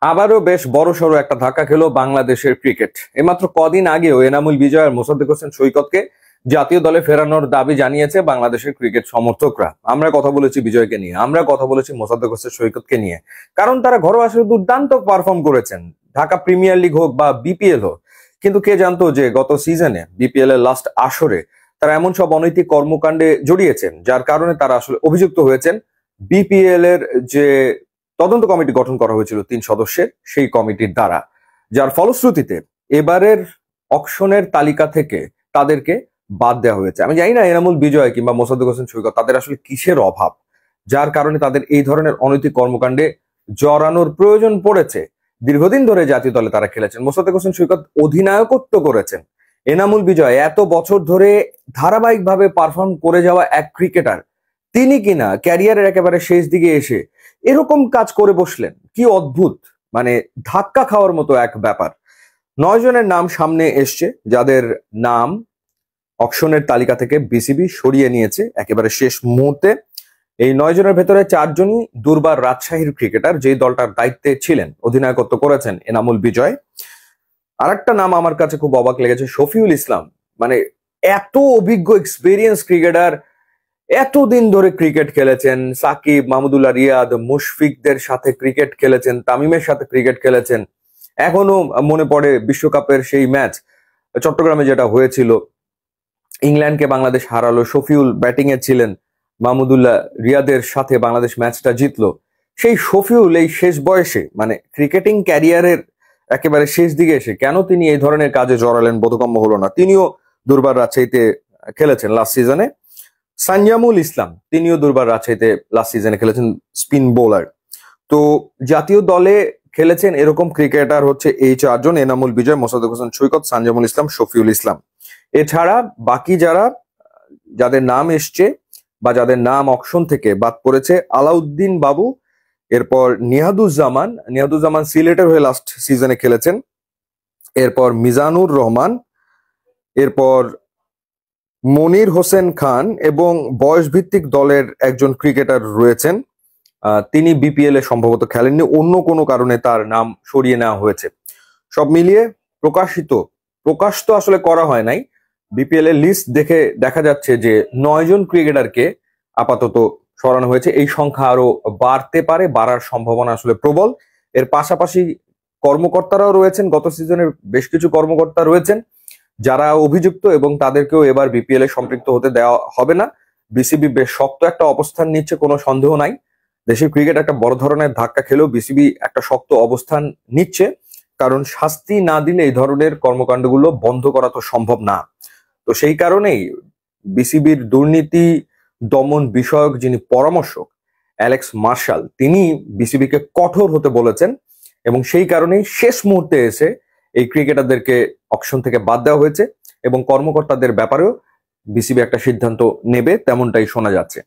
আবারও বেশ বড়সড় একটা ধাক্কা খেলো বাংলাদেশের ক্রিকেট। এইমাত্র কদিন আগেও এনামুল বিজয় আর মোসাদ্দেক হোসেন সৈকতকে জাতীয় দলে ফেরানোর দাবি জানিয়েছে বাংলাদেশের ক্রিকেট সমর্থকরা। আমরা কথা বলেছি বিজয়কে নিয়ে, আমরা কথা বলেছি মোসাদ্দেক হোসেন সৈকতকে নিয়ে, কারণ তারা ঘরোয়া আসরে দুর্দান্ত পারফর্ম করেছেন, ঢাকা প্রিমিয়ার লিগ হোক বা বিপিএল হোক। কিন্তু কে জানতো যে গত সিজনে বিপিএল এর লাস্ট আসরে তারা এমন সব অনৈতিক কর্মকাণ্ডে জড়িয়েছেন, যার কারণে তারা আসলে অভিযুক্ত হয়েছেন। বিপিএল এর যে তদন্ত কমিটি গঠন করা হয়েছিল 3 সদস্যের, সেই কমিটির দ্বারা, যার ফলশ্রুতিতে এবারের অকশনের তালিকা থেকে তাদেরকে বাদ দেওয়া হয়েছে। আমি জানি না এনামুল বিজয় কিংবা মোসাদ্দেক হোসেন সৈকত তাদের আসলে কিসের অভাব, যার কারণে তাদের এই ধরনের অনৈতিক কর্মকাণ্ডে জড়ানোর প্রয়োজন পড়েছে। দীর্ঘদিন ধরে জাতীয় দলে তারা খেলেছেন, মোসাদ্দেক হোসেন সৈকত অধিনায়কত্ব করেছেন। এনামুল বিজয় এত বছর ধরে ধারাবাহিকভাবে পারফর্ম করে যাওয়া এক ক্রিকেটার, তিনি কিনা ক্যারিয়ারের একেবারে শেষ দিকে এসে এরকম কাজ করে বসলেন। কি অদ্ভুত, মানে ধাক্কা খাওয়ার মতো এক ব্যাপার। 9 জনের নাম সামনে এসছে, যাদের নাম অকশনের তালিকা থেকে বিসিবি সরিয়ে নিয়েছে একেবারে শেষ মুহূর্তে। এই 9 জনের ভেতরে 4 জনই দুর্বার রাজশাহীর ক্রিকেটার, যেই দলটার দায়িত্বে ছিলেন, অধিনায়কত্ব করেছেন এনামুল বিজয়। আরেকটা নাম আমার কাছে খুব অবাক লেগেছে, শফিউল ইসলাম। মানে এত অভিজ্ঞ এক্সপেরিয়েন্স ক্রিকেটার, এতদিন ধরে ক্রিকেট খেলেছেন, সাকিব, মাহমুদুল্লাহ রিয়াদ, মুশফিকদের সাথে ক্রিকেট খেলেছেন, তামিমের সাথে ক্রিকেট খেলেছেন। এখনো মনে পড়ে বিশ্বকাপের সেই ম্যাচ চট্টগ্রামে যেটা হয়েছিল, ইংল্যান্ডকে বাংলাদেশ হারালো, শফিউল ব্যাটিং এ ছিলেন, মাহমুদুল্লাহ রিয়াদের সাথে বাংলাদেশ ম্যাচটা জিতলো। সেই শফিউল এই শেষ বয়সে, মানে ক্রিকেটিং ক্যারিয়ারের একেবারে শেষ দিকে এসে কেন তিনি এই ধরনের কাজে জড়ালেন বোধগম্য হলো না। তিনিও দুর্বার রাজশাহীতে খেলেছেন লাস্ট সিজনে। সানজামুল ইসলাম, তিনিও দুর্বার রাজশাহীতে লাস্ট সিজনে খেলেছেন, স্পিন বোলার। তো জাতীয় দলে খেলেছেন এরকম ক্রিকেটার হচ্ছে এই 4 জন, এনামুল বিজয়, মোসাদ্দেক হোসেন সৈকত, সানজামুল ইসলাম, শফিউল ইসলাম। এছাড়া বাকি যাদের নাম এসছে বা যাদের নাম অকশন থেকে বাদ পড়েছে, আলাউদ্দিন বাবু, এরপর নিহাদুজ্জামান সিলেটের হয়ে লাস্ট সিজনে খেলেছেন, এরপর মিজানুর রহমান, এরপর মনির হোসেন খান, এবং বয়সভিত্তিক দলের একজন ক্রিকেটার রয়েছেন, তিনি বিপিএল এ সম্ভবত খেলেননি, অন্য কোনো কারণে তার নাম সরিয়ে নেওয়া হয়েছে। সব মিলিয়ে প্রকাশ তো আসলে করা হয় নাই, বিপিএল এর লিস্ট দেখে দেখা যাচ্ছে যে 9 জন ক্রিকেটারকে আপাতত সরানো হয়েছে। এই সংখ্যা আরো বাড়তে পারে, বাড়ার সম্ভাবনা আসলে প্রবল। এর পাশাপাশি কর্মকর্তারাও রয়েছেন, গত সিজনের বেশ কিছু কর্মকর্তা রয়েছেন যারা অভিযুক্ত, এবং তাদেরকেও এবার বিপিএল এ সম্পৃক্ত হতে দেওয়া হবে না। বিসিবি বেশ শক্ত একটা অবস্থান নিচ্ছে, কোনো সন্দেহ নাই। দেশের ক্রিকেট একটা বড় ধরনের ধাক্কা খেলেও বিসিবি একটা শক্ত অবস্থান নিচ্ছে, কারণ শাস্তি না দিলে এই ধরনের কর্মকাণ্ডগুলো বন্ধ করা তো সম্ভব না। তো সেই কারণেই বিসিবির দুর্নীতি দমন বিষয়ক যিনি পরামর্শক অ্যালেক্স মার্শাল, তিনি বিসিবিকে কঠোর হতে বলেছেন, এবং সেই কারণেই শেষ মুহূর্তে এসে এই ক্রিকেটারদেরকে অকশন থেকে বাদ দেওয়া হয়েছে, এবং কর্মকর্তাদের ব্যাপারেও বিসিবি একটা সিদ্ধান্ত নেবে তেমনটাই শোনা যাচ্ছে।